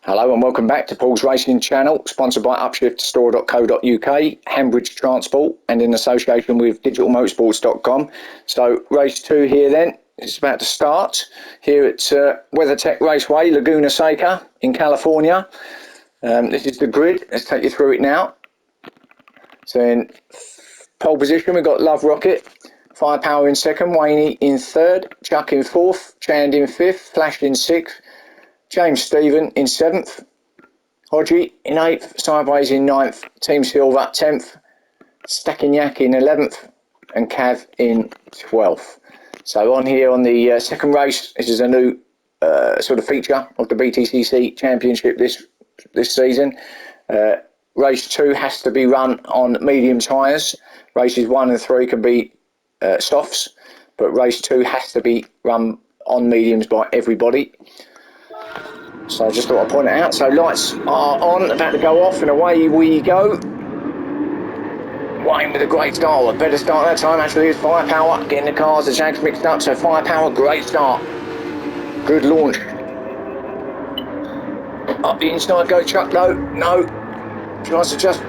Hello and welcome back to Paul's Racing Channel, sponsored by upshiftstore.co.uk, Hambridge Transport, and in association with digitalmotorsports.com. So race 2 here then, it's about to start here at WeatherTech Raceway, Laguna, Seca in California. This is the grid, let's take you through it now. So in pole position we've got Love Rocket, Firepower in second, Wayne in third, Chuck in fourth, Chand in fifth, Flash in sixth, James Stephen in 7th, Hodgie in 8th, Sideways in 9th, Team Silver 10th, Stackinyak in 11th, and Cav in 12th. So on here on the second race, this is a new sort of feature of the BTCC Championship this season. Race 2 has to be run on medium tyres. Races 1 and 3 can be softs, but race 2 has to be run on mediums by everybody. So I just thought I'd point it out. So lights are on, about to go off, and away we go. Wayne with a great start. A better start that time actually is Firepower. Getting the cars, the Jags mixed up. So Firepower, great start. Good launch. Up the inside goes Chuck though. No. Tries to just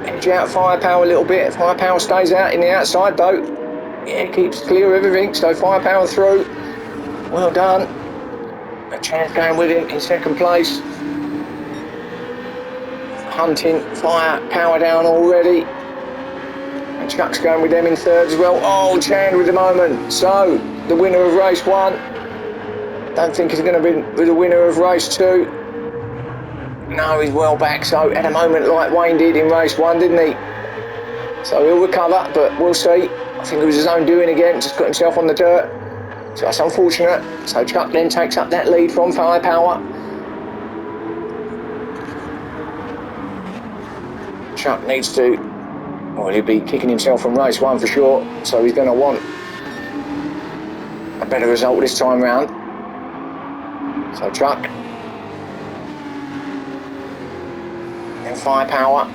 edge out Firepower a little bit. Firepower stays out in the outside though. Yeah, keeps clear of everything. So Firepower through. Well done. A chance going with him in second place. Hunting Firepower down already. And Chuck's going with them in third as well. Oh, Chand with the moment. So, the winner of race 1. Don't think he's going to be the winner of race 2. No, he's well back. So, at a moment like Wayne did in race 1, didn't he? So, he'll recover, but we'll see. I think it was his own doing again. Just got himself on the dirt. So that's unfortunate. So Chuck then takes up that lead from Firepower. Chuck needs to, well, he'll be kicking himself from race 1 for sure. So he's going to want a better result this time round. So Chuck. And Firepower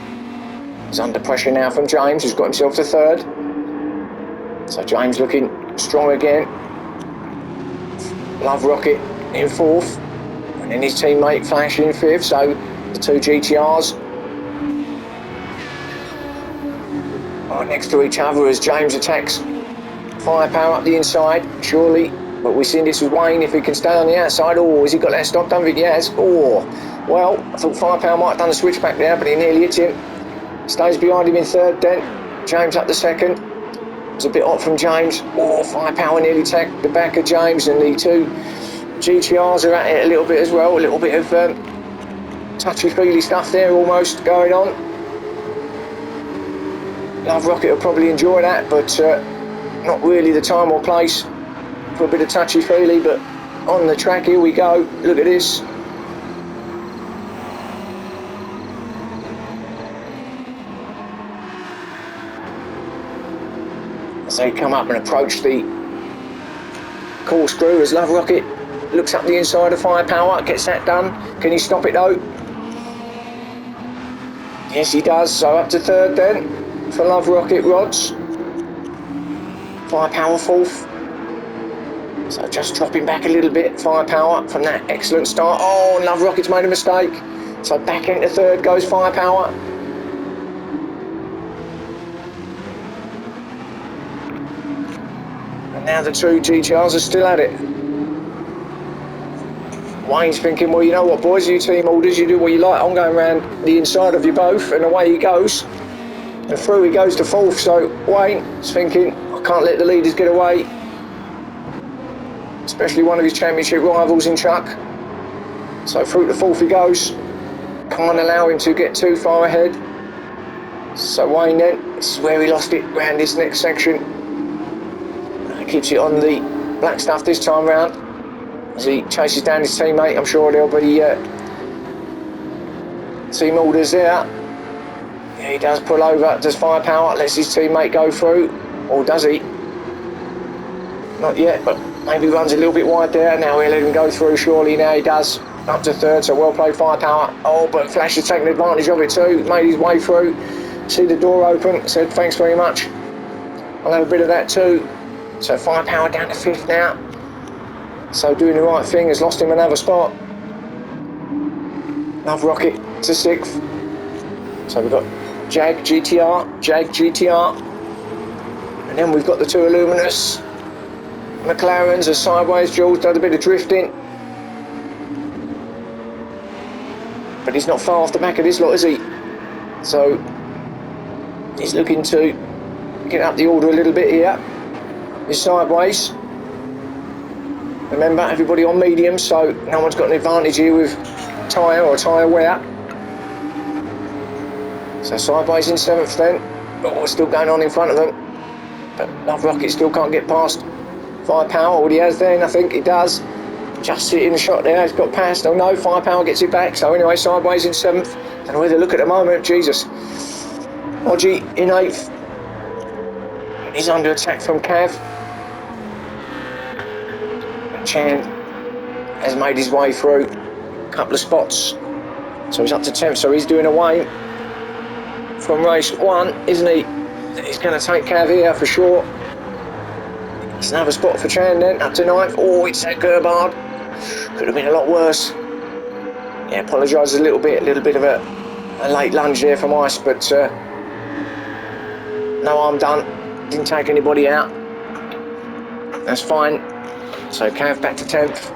is under pressure now from James, who's got himself to third. So James looking strong again. Love Rocket in 4th, and then his teammate Flash in 5th, so the 2 GTRs right next to each other as James attacks Firepower up the inside, surely, but we've seen this with Wayne, if he can stay on the outside. Oh, has he got that stop? Don't think he has. Oh, well, I thought Firepower might have done the switch back there, but he nearly hit him. Stays behind him in 3rd then, James up the 2nd. It's a bit hot from James. Oh, Firepower nearly tagged the back of James, and the 2 GTRs are at it a little bit as well. A little bit of touchy-feely stuff there almost going on. Love Rocket will probably enjoy that, but not really the time or place for a bit of touchy-feely. But on the track, here we go. Look at this. As they come up and approach the corkscrew, as Love Rocket looks up the inside of Firepower, gets that done. Can he stop it though? Yes, he does. So up to 3rd then for Love Rocket Rods. Firepower 4th. So just dropping back a little bit, Firepower, from that excellent start. Oh, Love Rocket's made a mistake. So back into 3rd goes Firepower. Now the 2 GTRs are still at it. Wayne's thinking, well, you know what, boys, you team orders, you do what you like. I'm going around the inside of you both, and away he goes. And through he goes to 4th. So Wayne's thinking, I can't let the leaders get away. Especially one of his championship rivals in Chuck. So through to 4th he goes. Can't allow him to get too far ahead. So Wayne then, this is where he lost it, round this next section. Keeps it on the black stuff this time round as he chases down his teammate. I'm sure there'll be team orders there. Yeah, he does pull over, does Firepower, lets his teammate go through, or does he? Not yet, but maybe runs a little bit wide there. Now he'll let him go through, surely. Now he does, up to 3rd, so well played Firepower. Oh, but Flash has taken advantage of it too, made his way through, see the door open, said thanks very much, I'll have a bit of that too. So Firepower down to 5th now. So doing the right thing, has lost him another spot. Love Rocket to 6th. So we've got Jag GTR. And then we've got the 2 Illuminous. McLarens are sideways. Jules done a bit of drifting. But he's not far off the back of this lot, is he? So he's looking to get up the order a little bit here. He's sideways. Remember, everybody on medium, so no one's got an advantage here with tyre or tyre wear. So sideways in 7th then. Oh, still going on in front of them. But Love Rocket still can't get past Firepower. What he has then, I think he does. Just sitting the shot there, he's got past. Oh no, Firepower gets it back. So anyway, sideways in 7th. Don't know where they look at the moment, Jesus. Odgie in 8th. He's under attack from Cav. Chan has made his way through a couple of spots. So he's up to 10th, so he's doing away from race 1, isn't he? He's going to take Cav here for sure. It's another spot for Chan then, up to 9th. Oh, it's that Gerbard. Could have been a lot worse. Yeah, apologise a little bit of a late lunge there from Ice, but no harm done. Didn't take anybody out. That's fine. So Cav back to 10th.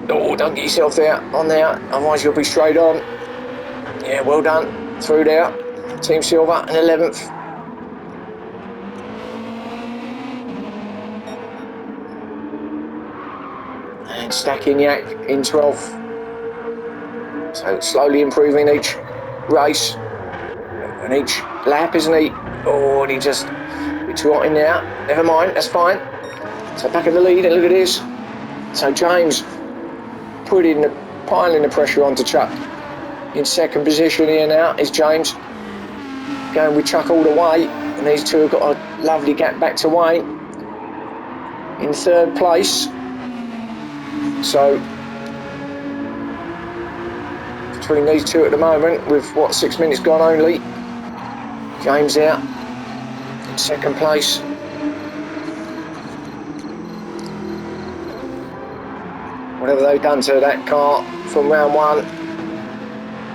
Oh, don't get yourself there, on there, otherwise you'll be straight on. Yeah, well done. Through there. Team Silver in 11th. And Stacking Yak in 12th. So slowly improving each race and each lap, isn't he? Oh, and he just a bit too hot in there. Never mind, that's fine. So back in the lead, and look at this. So James piling the pressure onto Chuck. In 2nd position here now is James. Going with Chuck all the way, and these two have got a lovely gap back to Wayne. In 3rd place. So between these two at the moment, with what, 6 minutes gone only. James out in 2nd place. Whatever they've done to that car from round 1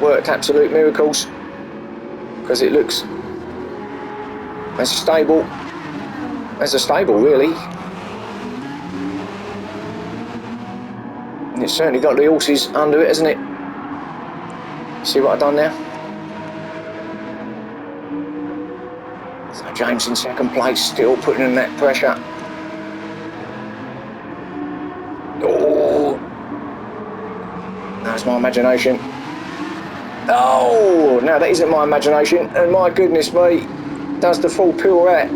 worked absolute miracles, because it looks as stable really, and it's certainly got the horses under it, hasn't it? See what I've done there? So James in 2nd place, still putting in that pressure. Oh, that's my imagination. Oh, no, that isn't my imagination, and my goodness me, does the full pirouette.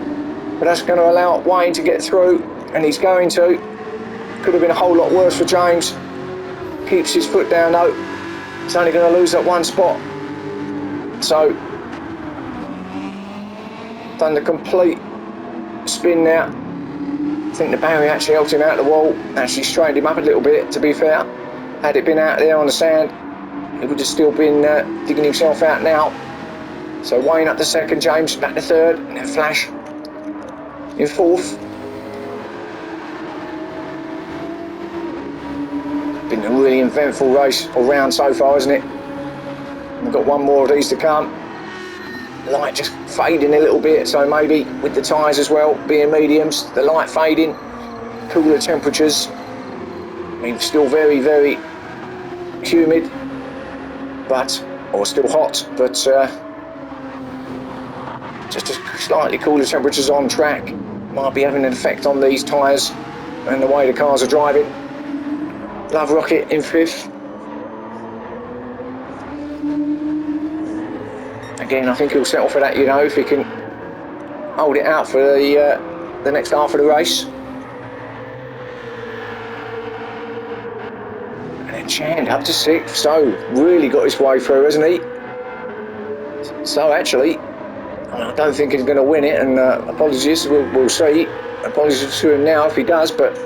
But that's going to allow Wayne to get through, and he's going to. Could have been a whole lot worse for James. Keeps his foot down though. He's only going to lose that 1 spot. So, done the complete spin now. I think the barrier actually helped him out the wall. Actually straightened him up a little bit, to be fair. Had it been out there on the sand, he would have still been digging himself out now. So Wayne up to 2nd, James back to 3rd, and then Flash in 4th. Been a really eventful race all round so far, isn't it? We've got 1 more of these to come. Light just fading a little bit, so maybe with the tyres as well being mediums, the light fading, cooler temperatures. I mean, still very, very humid, or still hot, but just slightly cooler temperatures on track might be having an effect on these tyres and the way the cars are driving. Love Rocket in 5th. Again, I think he'll settle for that, you know, if he can hold it out for the next half of the race. And then Chand up to 6th, so really got his way through, hasn't he? So actually, I don't think he's going to win it, and apologies, we'll see. Apologies to him now if he does, but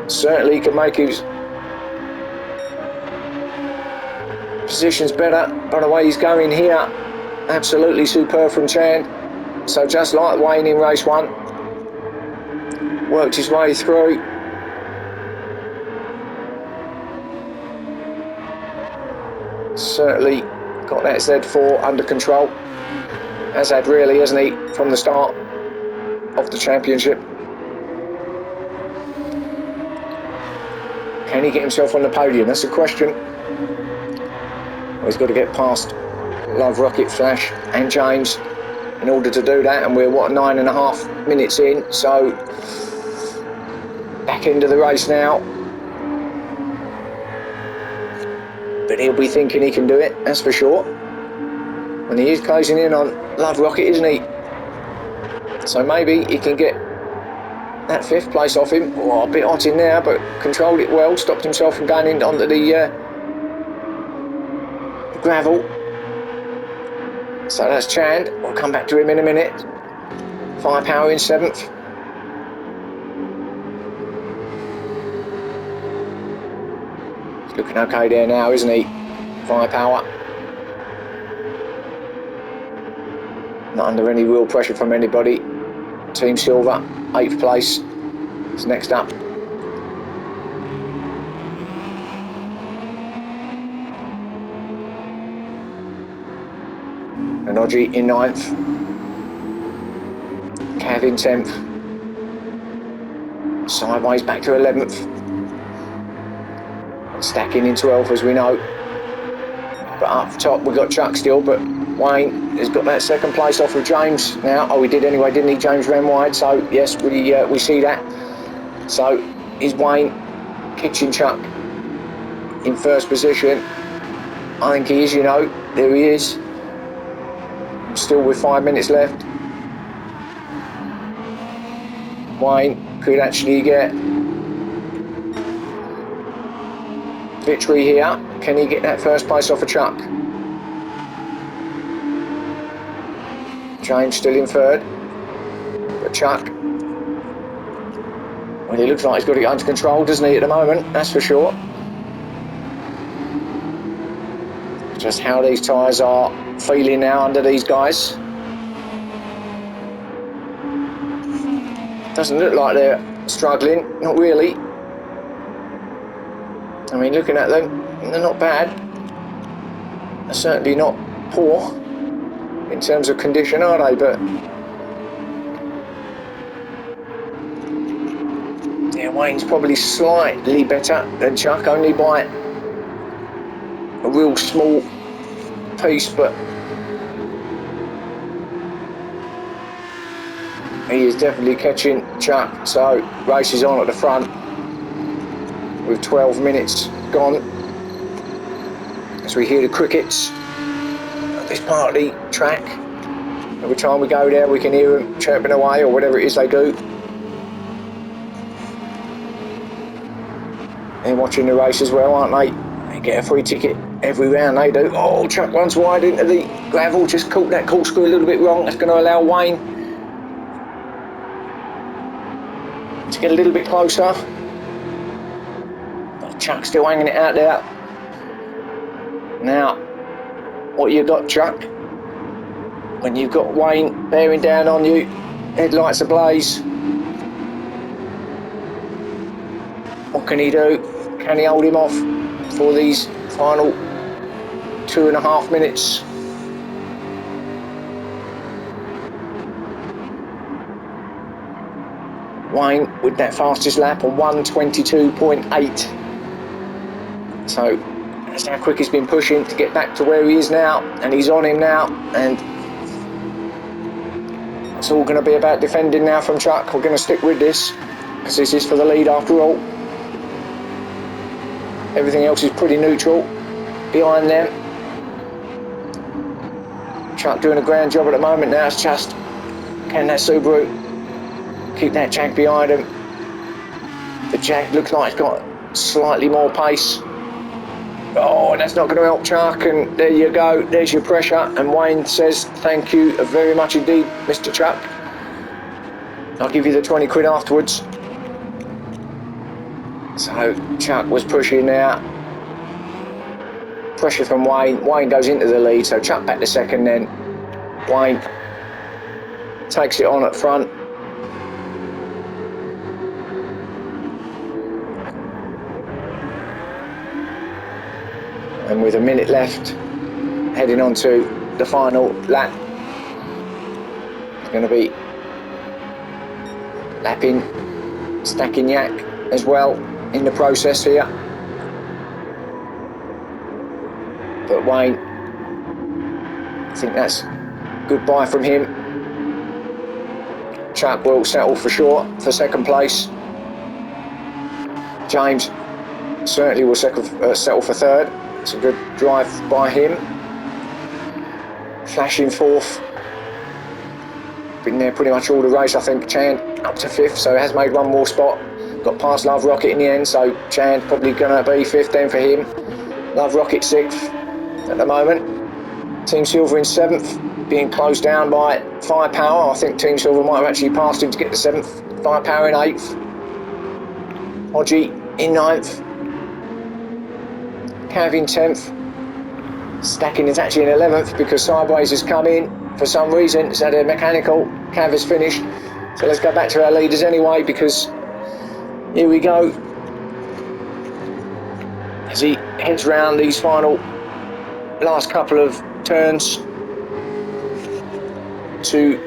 certainly he can make his positions better by the way he's going here. Absolutely superb from Chand. So just like Wayne in race 1, worked his way through. certainly got that Z4 under control. Has had really, hasn't he, from the start of the championship. Can he get himself on the podium? That's the question. Well, he's got to get past Love Rocket, Flash and James in order to do that, and we're 9.5 minutes in, so back into the race now. But he'll be thinking he can do it, that's for sure. And he is closing in on Love Rocket, isn't he? So maybe he can get that 5th place off him. Oh, a bit hot in there, but controlled it well, stopped himself from going in onto the gravel. So that's Chand. We'll come back to him in a minute. Firepower in 7th. He's looking okay there now, isn't he? Firepower. Not under any real pressure from anybody. Team Silver, 8th place is next up. Anoji in 9th. Cav in 10th. Sideways back to 11th. Stacking in 12th, as we know. But up top we've got Chuck still, but Wayne has got that 2nd place off of James now. Oh, he did anyway, didn't he? James ran wide, so yes, we see that. So is Wayne kitchen Chuck in 1st position? I think he is, you know. There he is. Still with 5 minutes left. Wayne could actually get victory here. Can he get that 1st place off of Chuck? James still in 3rd. But Chuck, well, he looks like he's got it under control, doesn't he, at the moment? That's for sure. Just how these tyres are feeling now under these guys. Doesn't look like they're struggling, not really. I mean, looking at them, they're not bad. They're certainly not poor in terms of condition, are they? But yeah, Wayne's probably slightly better than Chuck, only by a real small piece, but he is definitely catching Chuck. So race is on at the front with 12 minutes gone. As we hear the crickets at this part of the track, every time we go there we can hear them chirping away or whatever it is they do. They're watching the race as well, aren't they? They get a free ticket every round, they do. Oh, Chuck runs wide into the gravel, just caught that corkscrew a little bit wrong. That's going to allow Wayne to get a little bit closer. But Chuck's still hanging it out there. Now, what you got, Chuck? When you've got Wayne bearing down on you, headlights ablaze. What can he do? Can he hold him off for these final 2.5 minutes? Wayne with that fastest lap on 1:22.8. So that's how quick he's been pushing to get back to where he is now, and he's on him now, and it's all going to be about defending now from Chuck. We're going to stick with this because this is for the lead after all. Everything else is pretty neutral behind them. Chuck doing a grand job at the moment now. It's just, can that Subaru keep that Jag behind him? The Jag looks like it's got slightly more pace. Oh, and that's not going to help Chuck, and there you go, there's your pressure. And Wayne says, thank you very much indeed, Mr. Chuck. I'll give you the 20 quid afterwards. So Chuck was pushing now. Pressure from Wayne. Wayne goes into the lead, so Chuck back to 2nd then. Wayne takes it on at front. And with a minute left, heading on to the final lap, it's going to be lapping stacking yak as well in the process here. But Wayne, I think that's goodbye from him. Chuck will settle for sure for second place. James certainly will settle for third. It's a good drive by him. Flashing fourth. Been there pretty much all the race, I think. Chand up to fifth, so has made one more spot. Got past Love Rocket in the end, so Chand probably going to be fifth then for him. Love Rocket sixth at the moment. Team Silver in seventh, being closed down by Firepower. I think Team Silver might have actually passed him to get the seventh. Firepower in eighth. Hodgie in ninth. Cav in 10th. Stacking is actually in 11th because Sideways has come in for some reason. It's had a mechanical. Cav has finished. So let's go back to our leaders anyway, because here we go. As he heads round these final last couple of turns to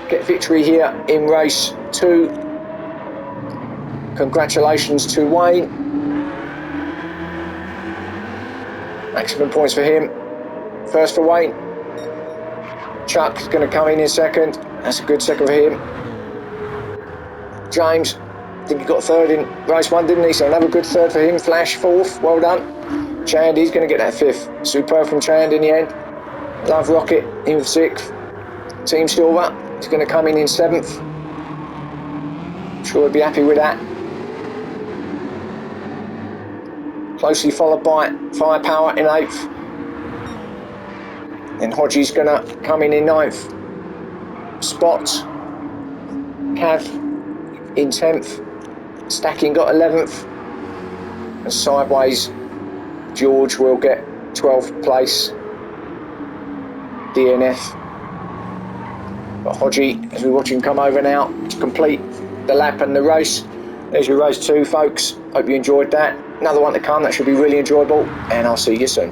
get victory here in race 2. Congratulations to Wayne. Maximum points for him. First for Wayne. Chuck's going to come in second. That's a good second for him. James, I think he got third in race 1, didn't he? So another good third for him. Flash fourth. Well done. Chand, he's going to get that fifth. Superb from Chand in the end. Love Rocket in 6th. Team Silver is going to come in 7th. I'm sure he'll be happy with that. Closely followed by Firepower in 8th. Then Hodgie's going to come in 9th. Spot. Cav in 10th. Stacking got 11th. And Sideways, George will get 12th place. DNF. But Hodgie, as we watch him come over now to complete the lap and the race. There's your race 2, folks. Hope you enjoyed that. Another one to come, that should be really enjoyable, and I'll see you soon.